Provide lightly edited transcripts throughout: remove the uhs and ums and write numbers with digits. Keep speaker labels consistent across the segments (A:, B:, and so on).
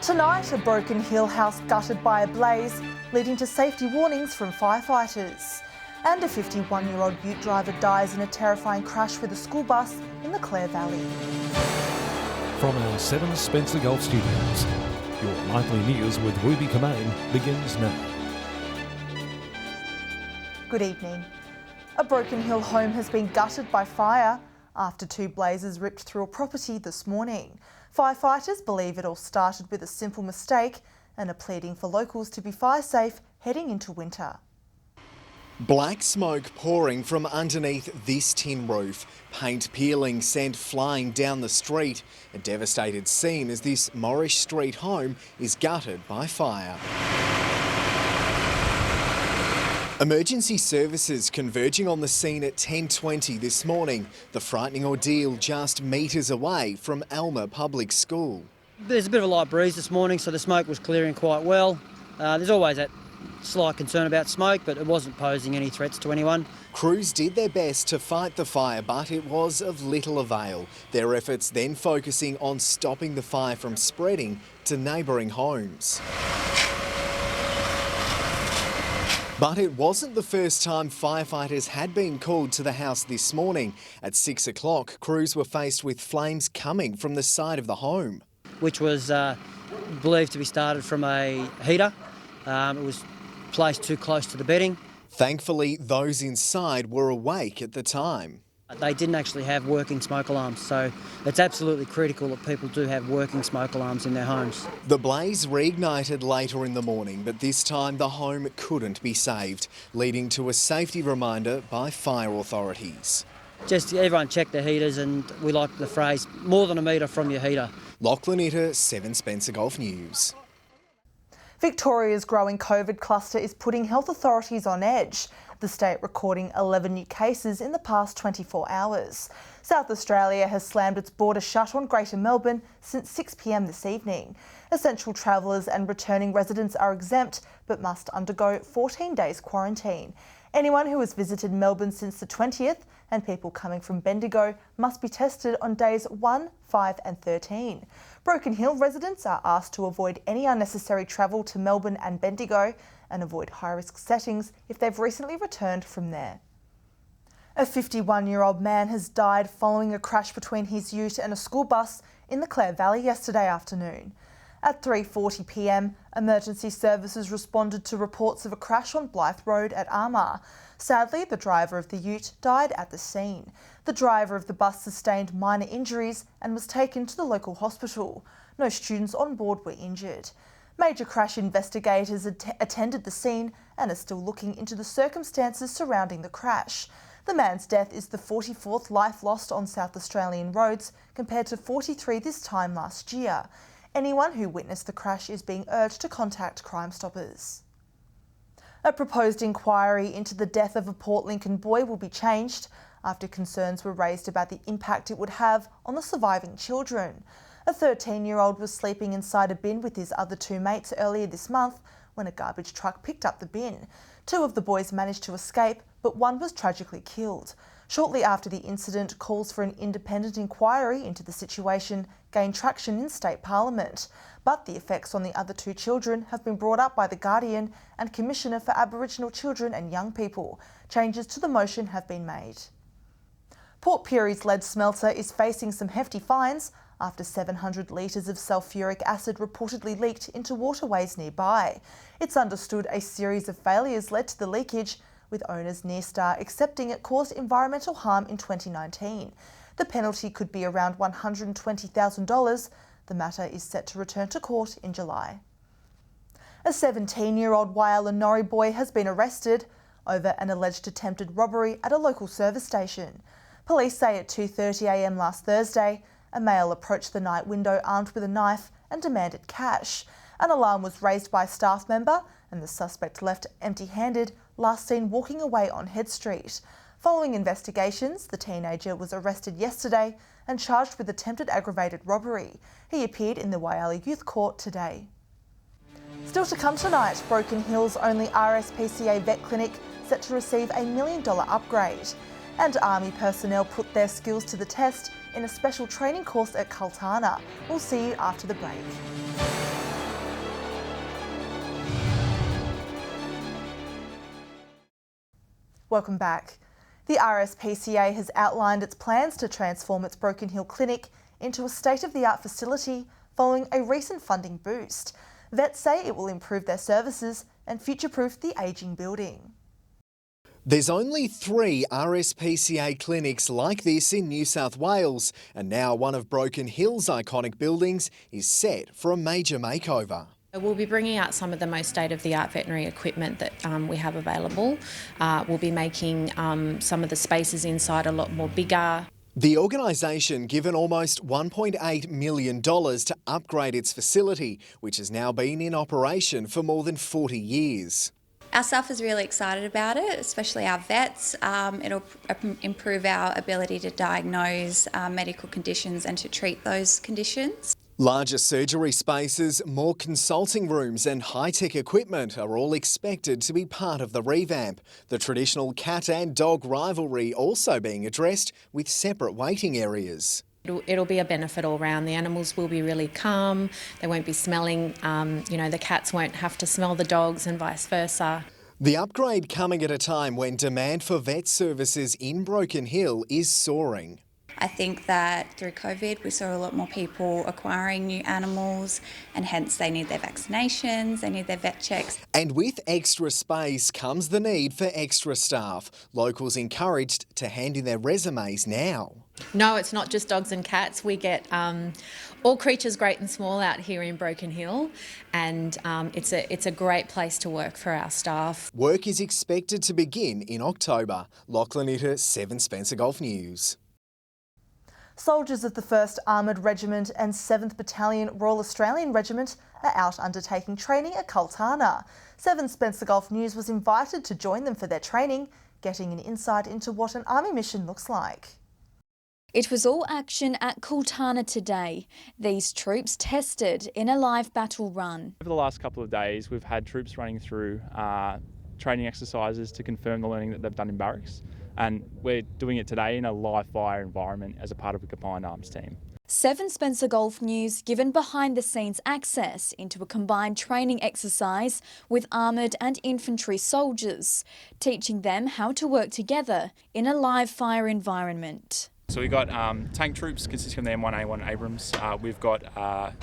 A: Tonight, a Broken Hill house gutted by a blaze, leading to safety warnings from firefighters. And a 51-year-old ute driver dies in a terrifying crash with a school bus in the Clare Valley.
B: From our 7 Spencer Golf Studios, your nightly news with Ruby Kamain begins now.
A: Good evening. A Broken Hill home has been gutted by fire after 2 blazes ripped through a property this morning. Firefighters believe it all started with a simple mistake and are pleading for locals to be fire safe heading into winter.
C: Black smoke pouring from underneath this tin roof, paint peeling, scent flying down the street. A devastated scene as this Morrish Street home is gutted by fire. Emergency services converging on the scene at 10:20 this morning. The frightening ordeal just metres away from Alma Public School.
D: There's a bit of a light breeze this morning, so the smoke was clearing quite well. There's always that slight concern about smoke, but it wasn't posing any threats to anyone.
C: Crews did their best to fight the fire, but it was of little avail. Their efforts then focusing on stopping the fire from spreading to neighbouring homes. But it wasn't the first time firefighters had been called to the house this morning. At 6 o'clock, crews were faced with flames coming from the side of the home,
D: Which was believed to be started from a heater. It was placed too close to the bedding.
C: Thankfully, those inside were awake at the time.
D: They didn't actually have working smoke alarms, so it's absolutely critical that people do have working smoke alarms in their homes.
C: The blaze reignited later in the morning, but this time the home couldn't be saved, leading to a safety reminder by fire authorities.
D: Just everyone check their heaters, and we like the phrase, more than a metre from your heater.
C: Lachlan Itter, 7 Spencer Golf News.
A: Victoria's growing COVID cluster is putting health authorities on edge, the state recording 11 new cases in the past 24 hours. South Australia has slammed its border shut on Greater Melbourne since 6 p.m. this evening. Essential travellers and returning residents are exempt but must undergo 14 days quarantine. Anyone who has visited Melbourne since the 20th and people coming from Bendigo must be tested on days 1, 5 and 13. Broken Hill residents are asked to avoid any unnecessary travel to Melbourne and Bendigo and avoid high-risk settings if they've recently returned from there. A 51-year-old man has died following a crash between his ute and a school bus in the Clare Valley yesterday afternoon. At 3:40 p.m, emergency services responded to reports of a crash on Blythe Road at Armagh. Sadly, the driver of the ute died at the scene. The driver of the bus sustained minor injuries and was taken to the local hospital. No students on board were injured. Major crash investigators attended the scene and are still looking into the circumstances surrounding the crash. The man's death is the 44th life lost on South Australian roads, compared to 43 this time last year. Anyone who witnessed the crash is being urged to contact Crime Stoppers. A proposed inquiry into the death of a Port Lincoln boy will be changed after concerns were raised about the impact it would have on the surviving children. A 13-year-old was sleeping inside a bin with his other 2 mates earlier this month when a garbage truck picked up the bin. 2 of the boys managed to escape, but 1 was tragically killed. Shortly after the incident, calls for an independent inquiry into the situation gained traction in State Parliament. But the effects on the other 2 children have been brought up by the Guardian and Commissioner for Aboriginal Children and Young People. Changes to the motion have been made. Port Pirie's lead smelter is facing some hefty fines after 700 litres of sulphuric acid reportedly leaked into waterways nearby. It's understood a series of failures led to the leakage, with owners Nearstar accepting it caused environmental harm in 2019. The penalty could be around $120,000. The matter is set to return to court in July. A 17-year-old Waialanori boy has been arrested over an alleged attempted robbery at a local service station. Police say at 2:30 a.m. last Thursday, a male approached the night window armed with a knife and demanded cash. An alarm was raised by a staff member and the suspect left empty-handed, last seen walking away on Head Street. Following investigations, the teenager was arrested yesterday and charged with attempted aggravated robbery. He appeared in the Whyalla Youth Court today. Still to come tonight, Broken Hill's only Rspca vet clinic set to receive a $1 million upgrade. And Army personnel put their skills to the test in a special training course at Kaltana. We'll see you after the break. Welcome back. The Rspca has outlined its plans to transform its Broken Hill Clinic into a state-of-the-art facility following a recent funding boost. Vets say it will improve their services and future-proof the ageing building.
C: There's only 3 Rspca clinics like this in New South Wales, and now one of Broken Hill's iconic buildings is set for a major makeover.
E: We'll be bringing out some of the most state-of-the-art veterinary equipment that we have available. We'll be making some of the spaces inside a lot more bigger.
C: The organisation given almost $1.8 million to upgrade its facility, which has now been in operation for more than 40 years.
F: Our staff is really excited about it, especially our vets. It'll improve our ability to diagnose medical conditions and to treat those conditions.
C: Larger surgery spaces, more consulting rooms and high-tech equipment are all expected to be part of the revamp. The traditional cat and dog rivalry also being addressed with separate waiting areas.
E: It'll be a benefit all round. The animals will be really calm. They won't be smelling, the cats won't have to smell the dogs and vice versa.
C: The upgrade coming at a time when demand for vet services in Broken Hill is soaring.
F: I think that through COVID we saw a lot more people acquiring new animals, and hence they need their vaccinations, they need their vet checks.
C: And with extra space comes the need for extra staff. Locals encouraged to hand in their resumes now.
E: No, it's not just dogs and cats. We get all creatures great and small out here in Broken Hill, and it's a great place to work for our staff.
C: Work is expected to begin in October. Lachlan Itter, 7 Spencer Golf News.
A: Soldiers of the 1st Armoured Regiment and 7th Battalion Royal Australian Regiment are out undertaking training at Kultana. 7 Spencer Golf News was invited to join them for their training, getting an insight into what an army mission looks like.
G: It was all action at Kultana today. These troops tested in a live battle run.
H: Over the last couple of days, we've had troops running through training exercises to confirm the learning that they've done in barracks. And we're doing it today in a live fire environment as a part of a combined arms team.
G: 7 Spencer Golf News given behind-the-scenes access into a combined training exercise with armoured and infantry soldiers, teaching them how to work together in a live fire environment.
H: So we've got tank troops consisting of the M1A1 Abrams. We've got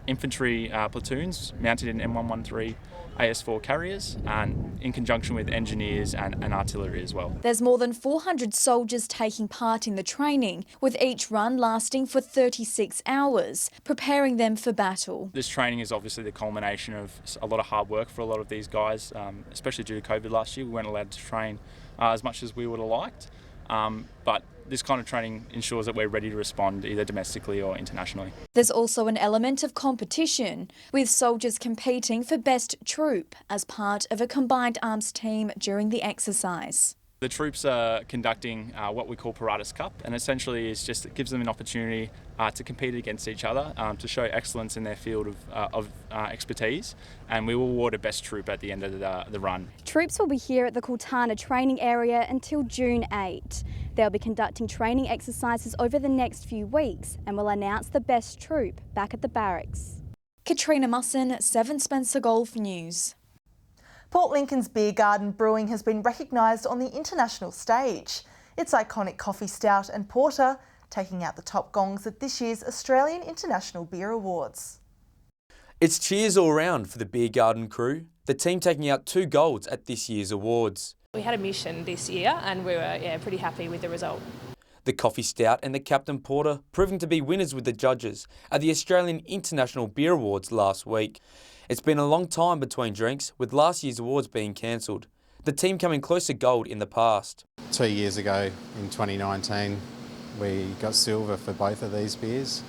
H: infantry platoons mounted in M113 AS4 carriers, and in conjunction with engineers and artillery as well.
G: There's more than 400 soldiers taking part in the training, with each run lasting for 36 hours, preparing them for battle.
H: This training is obviously the culmination of a lot of hard work for a lot of these guys, especially due to COVID last year. We weren't allowed to train as much as we would have liked, but this kind of training ensures that we're ready to respond either domestically or internationally.
G: There's also an element of competition, with soldiers competing for best troop as part of a combined arms team during the exercise.
H: The troops are conducting what we call Paratus Cup, and essentially it gives them an opportunity to compete against each other, to show excellence in their field of expertise, and we will award a best troop at the end of the run.
I: Troops will be here at the Kultana training area until June 8. They'll be conducting training exercises over the next few weeks and will announce the best troop back at the barracks.
G: Katrina Musson, 7 Spencer Golf News.
A: Port Lincoln's Beer Garden Brewing has been recognised on the international stage. Its iconic coffee stout and porter taking out the top gongs at this year's Australian International Beer Awards.
J: It's cheers all round for the Beer Garden crew, the team taking out 2 golds at this year's awards.
K: We had a mission this year and we were pretty happy with the result.
J: The coffee stout and the Captain Porter proving to be winners with the judges at the Australian International Beer Awards last week. It's been a long time between drinks, with last year's awards being cancelled. The team coming close to gold in the past.
L: 2 years ago, in 2019, we got silver for both of these beers,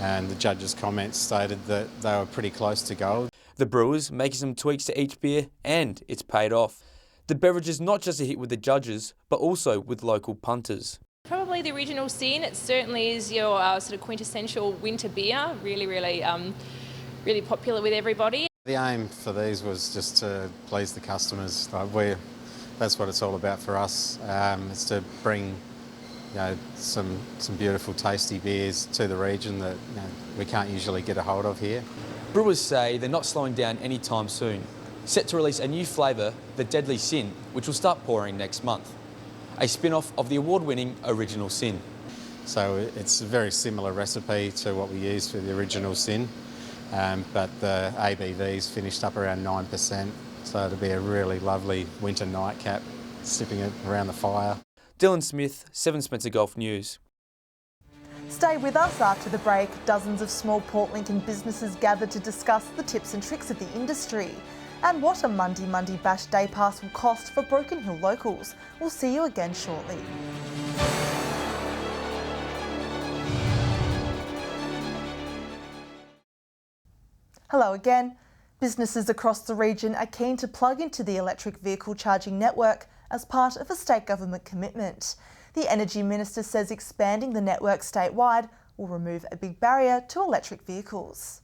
L: and the judges' comments stated that they were pretty close to gold.
J: The brewers making some tweaks to each beer, and it's paid off. The beverage is not just a hit with the judges, but also with local punters.
K: Probably the original sin. It certainly is your sort of quintessential winter beer. Really popular with everybody.
L: The aim for these was just to please the customers. That's what it's all about for us. It's to bring some beautiful tasty beers to the region that we can't usually get a hold of here.
J: Brewers say they're not slowing down anytime soon. set to release a new flavour, the Deadly Sin, which will start pouring next month. A spin-off of the award-winning Original Sin.
L: So it's a very similar recipe to what we used for the Original Sin, but the ABV's finished up around 9%, so it'll be a really lovely winter nightcap, sipping it around the fire.
J: Dylan Smith, 7 Spencer Golf News.
A: Stay with us after the break. Dozens of small Port Lincoln businesses gathered to discuss the tips and tricks of the industry and what a Monday Bash Day Pass will cost for Broken Hill locals. We'll see you again shortly. Hello again. Businesses across the region are keen to plug into the electric vehicle charging network as part of a state government commitment. The Energy Minister says expanding the network statewide will remove a big barrier to electric vehicles.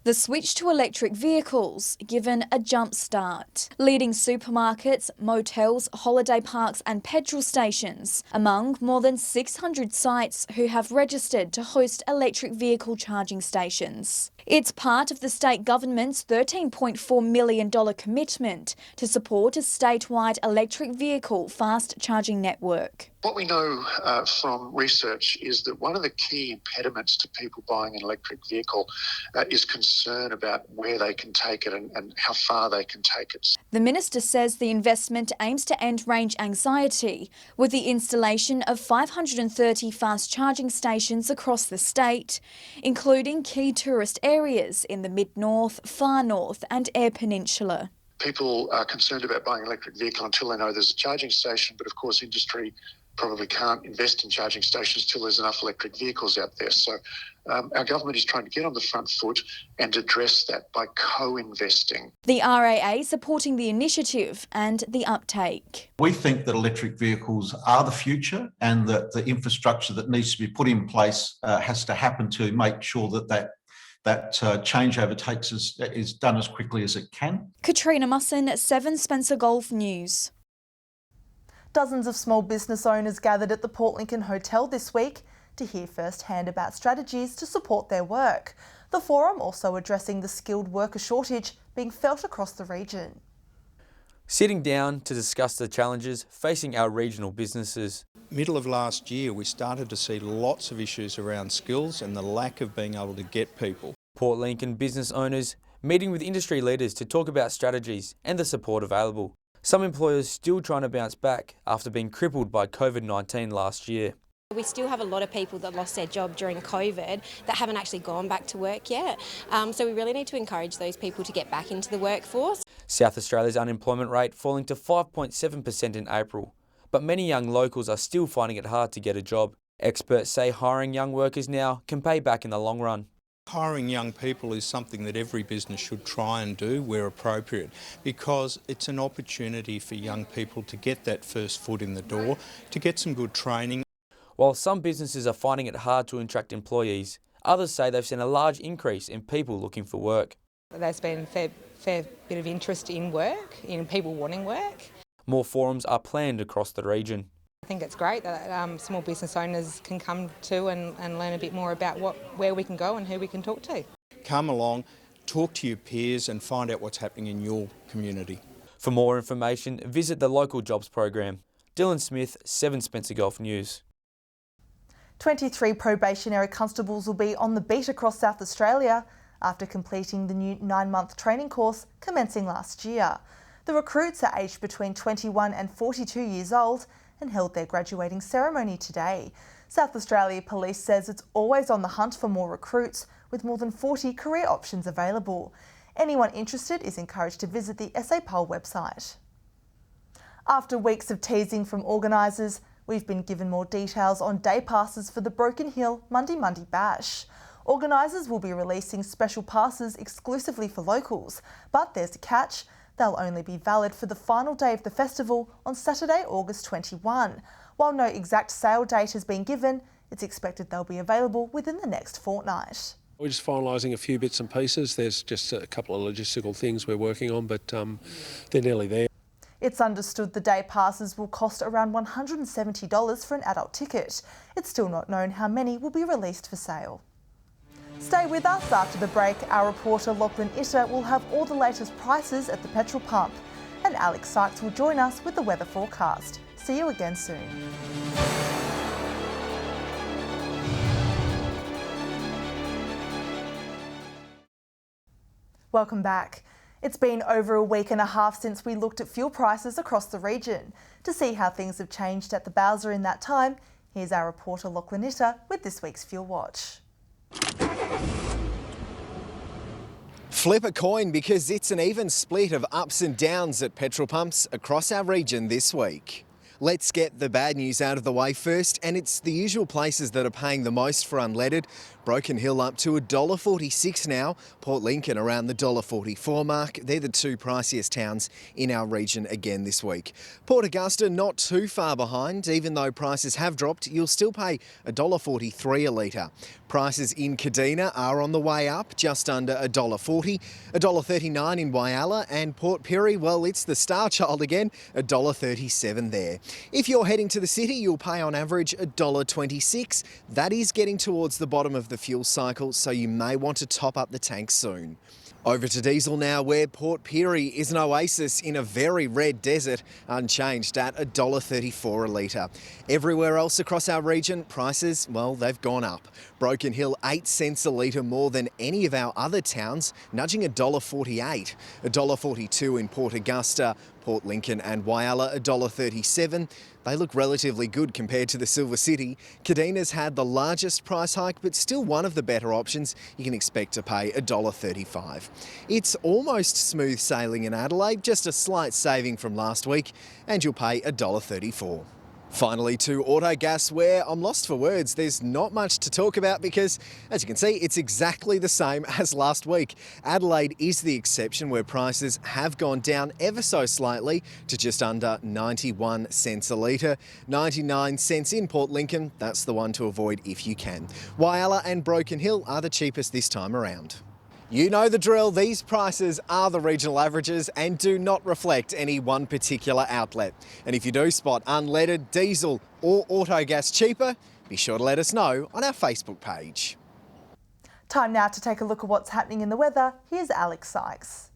G: The switch to electric vehicles given a jump start. Leading supermarkets, motels, holiday parks and petrol stations among more than 600 sites who have registered to host electric vehicle charging stations. It's part of the state government's $13.4 million commitment to support a statewide electric vehicle fast charging network.
M: What we know from research is that one of the key impediments to people buying an electric vehicle is concern about where they can take it and how far they can take it.
G: The Minister says the investment aims to end range anxiety with the installation of 530 fast charging stations across the state, including key tourist areas in the Mid-North, Far North and Eyre Peninsula.
M: People are concerned about buying an electric vehicle until they know there's a charging station, but of course industry probably can't invest in charging stations till there's enough electric vehicles out there. So our government is trying to get on the front foot and address that by co-investing.
G: The RAA supporting the initiative and the uptake.
N: We think that electric vehicles are the future and that the infrastructure that needs to be put in place has to happen to make sure that changeover is done as quickly as it can.
G: Katrina Musson, 7 Spencer Golf News.
A: Dozens of small business owners gathered at the Port Lincoln Hotel this week to hear firsthand about strategies to support their work. The forum also addressing the skilled worker shortage being felt across the region.
J: Sitting down to discuss the challenges facing our regional businesses.
O: Middle of last year, we started to see lots of issues around skills and the lack of being able to get people.
J: Port Lincoln business owners meeting with industry leaders to talk about strategies and the support available. Some employers still trying to bounce back after being crippled by COVID-19 last year.
P: We still have a lot of people that lost their job during COVID that haven't actually gone back to work yet. So we really need to encourage those people to get back into the workforce.
J: South Australia's unemployment rate falling to 5.7% in April, but many young locals are still finding it hard to get a job. Experts say hiring young workers now can pay back in the long run.
O: Hiring young people is something that every business should try and do where appropriate, because it's an opportunity for young people to get that first foot in the door, to get some good training.
J: While some businesses are finding it hard to attract employees, others say they've seen a large increase in people looking for work.
Q: There's been a fair bit of interest in work, in people wanting work.
J: More forums are planned across the region.
Q: I think it's great that small business owners can come to and learn a bit more about where we can go and who we can talk to.
O: Come along, talk to your peers and find out what's happening in your community.
J: For more information, visit the local jobs program. Dylan Smith, 7 Spencer Golf News.
A: 23 probationary constables will be on the beat across South Australia after completing the new 9-month training course commencing last year. The recruits are aged between 21 and 42 years old and held their graduating ceremony today. South Australia Police says it's always on the hunt for more recruits, with more than 40 career options available. Anyone interested is encouraged to visit the SAPOL website. After weeks of teasing from organisers, we've been given more details on day passes for the Broken Hill Monday Bash. Organisers will be releasing special passes exclusively for locals, but there's a catch. They'll only be valid for the final day of the festival on Saturday, August 21. While no exact sale date has been given, it's expected they'll be available within the next fortnight.
R: We're just finalising a few bits and pieces. There's just a couple of logistical things we're working on, but they're nearly there.
A: It's understood the day passes will cost around $170 for an adult ticket. It's still not known how many will be released for sale. Stay with us after the break. Our reporter Lachlan Itter will have all the latest prices at the petrol pump. And Alex Sykes will join us with the weather forecast. See you again soon. Welcome back. It's been over a week and a half since we looked at fuel prices across the region. To see how things have changed at the Bowser in that time, here's our reporter Lachlan Itter with this week's Fuel Watch.
C: Flip a coin because it's an even split of ups and downs at petrol pumps across our region this week. Let's get the bad news out of the way first, and it's the usual places that are paying the most for unleaded. Broken Hill up to $1.46 now, Port Lincoln around the $1.44 mark. They're the two priciest towns in our region again this week. Port Augusta not too far behind, even though prices have dropped, you'll still pay $1.43 a litre. Prices in Kadina are on the way up, just under $1.40, $1.39 in Whyalla, and Port Pirie, well, it's the star child again, $1.37 there. If you're heading to the city, you'll pay on average $1.26. That is getting towards the bottom of the fuel cycle, so you may want to top up the tank soon. Over to diesel now, where Port Pirie is an oasis in a very red desert, unchanged at $1.34 a litre. Everywhere else across our region, prices, well, they've gone up. Broken Hill 8 cents a litre more than any of our other towns, nudging $1.48. $1.42 in Port Augusta, Port Lincoln and Whyalla, $1.37. They look relatively good compared to the Silver City. Kadina's had the largest price hike, but still one of the better options. You can expect to pay $1.35. It's almost smooth sailing in Adelaide, just a slight saving from last week, and you'll pay $1.34. Finally to Autogas, where I'm lost for words. There's not much to talk about because, as you can see, it's exactly the same as last week. Adelaide is the exception, where prices have gone down ever so slightly to just under 91 cents a litre. 99 cents in Port Lincoln, that's the one to avoid if you can. Whyalla and Broken Hill are the cheapest this time around. You know the drill, these prices are the regional averages and do not reflect any one particular outlet. And if you do spot unleaded, diesel or Autogas cheaper, be sure to let us know on our Facebook page.
A: Time now to take a look at what's happening in the weather. Here's Alex Sykes.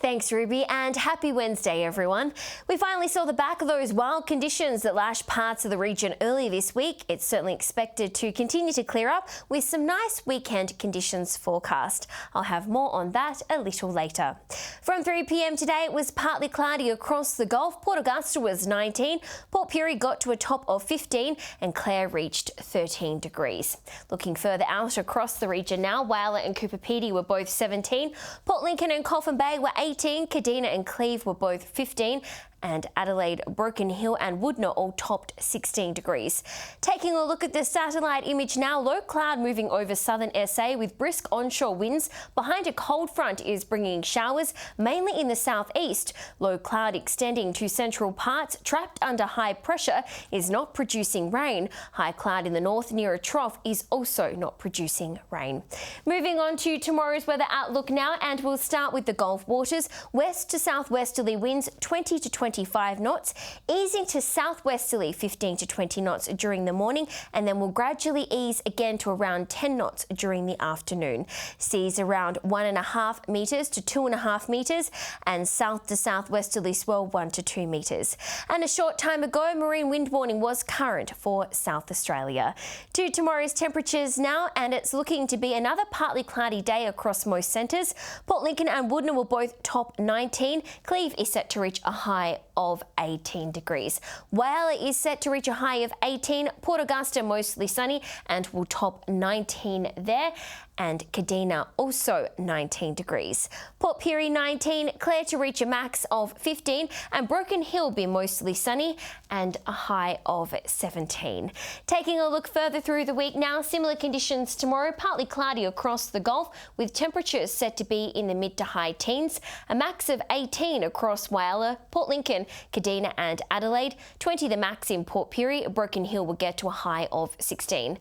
S: Thanks, Ruby, and happy Wednesday, everyone. We finally saw the back of those wild conditions that lashed parts of the region early this week. It's certainly expected to continue to clear up with some nice weekend conditions forecast. I'll have more on that a little later. From 3 p.m. today, it was partly cloudy across the Gulf. Port Augusta was 19, Port Pirie got to a top of 15, and Clare reached 13 degrees. Looking further out across the region now, Whyalla and Cooper Pedy were both 17, Port Lincoln and Coffin Bay were 18, Kadina and Cleve were both 15, and Adelaide, Broken Hill and Woodner all topped 16 degrees. Taking a look at the satellite image now, low cloud moving over southern SA with brisk onshore winds. Behind a cold front is bringing showers, mainly in the southeast. Low cloud extending to central parts, trapped under high pressure, is not producing rain. High cloud in the north near a trough is also not producing rain. Moving on to tomorrow's weather outlook now, and we'll start with the Gulf waters. West to southwesterly winds 20 to 25 knots, easing to southwesterly 15 to 20 knots during the morning, and then will gradually ease again to around 10 knots during the afternoon. Seas around 1.5 metres to 2.5 metres, and south to southwesterly swell 1 to 2 metres. And a short time ago, marine wind warning was current for South Australia. To tomorrow's temperatures now, and it's looking to be another partly cloudy day across most centres. Port Lincoln and Woodner will both top 19. Cleve is set to reach a high of 18 degrees. Whyalla is set to reach a high of 18. Port Augusta mostly sunny and will top 19 there. And Kadina also 19 degrees. Port Pirie 19, Clare to reach a max of 15, and Broken Hill be mostly sunny and a high of 17. Taking a look further through the week now, similar conditions tomorrow, partly cloudy across the Gulf with temperatures set to be in the mid to high teens, a max of 18 across Whyalla, Port Lincoln, Kadina and Adelaide, 20 the max in Port Pirie. Broken Hill will get to a high of 16.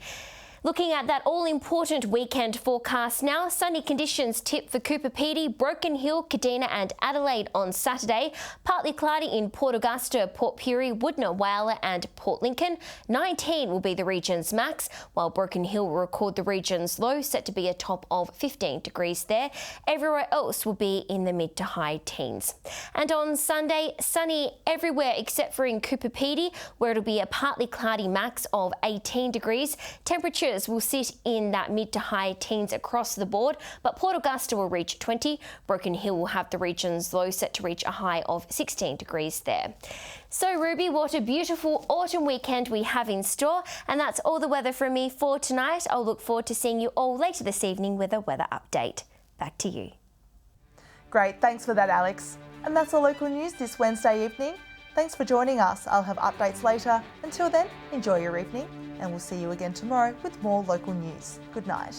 S: Looking at that all-important weekend forecast now, sunny conditions tip for Cooper Pedy, Broken Hill, Kadina and Adelaide on Saturday. Partly cloudy in Port Augusta, Port Pirie, Woodner, Whyalla and Port Lincoln. 19 will be the region's max, while Broken Hill will record the region's low, set to be a top of 15 degrees there. Everywhere else will be in the mid to high teens. And on Sunday, sunny everywhere except for in Cooper Pedy, where it'll be a partly cloudy max of 18 degrees. Temperatures will sit in that mid to high teens across the board, but Port Augusta will reach 20. Broken Hill will have the region's low, set to reach a high of 16 degrees there. So Ruby, what a beautiful autumn weekend we have in store, and that's all the weather from me for tonight. I'll look forward to seeing you all later this evening with a weather update. Back to you.
A: Great, thanks for that, Alex. And that's all local news this Wednesday evening. Thanks for joining us. I'll have updates later. Until then, enjoy your evening, and we'll see you again tomorrow with more local news. Good night.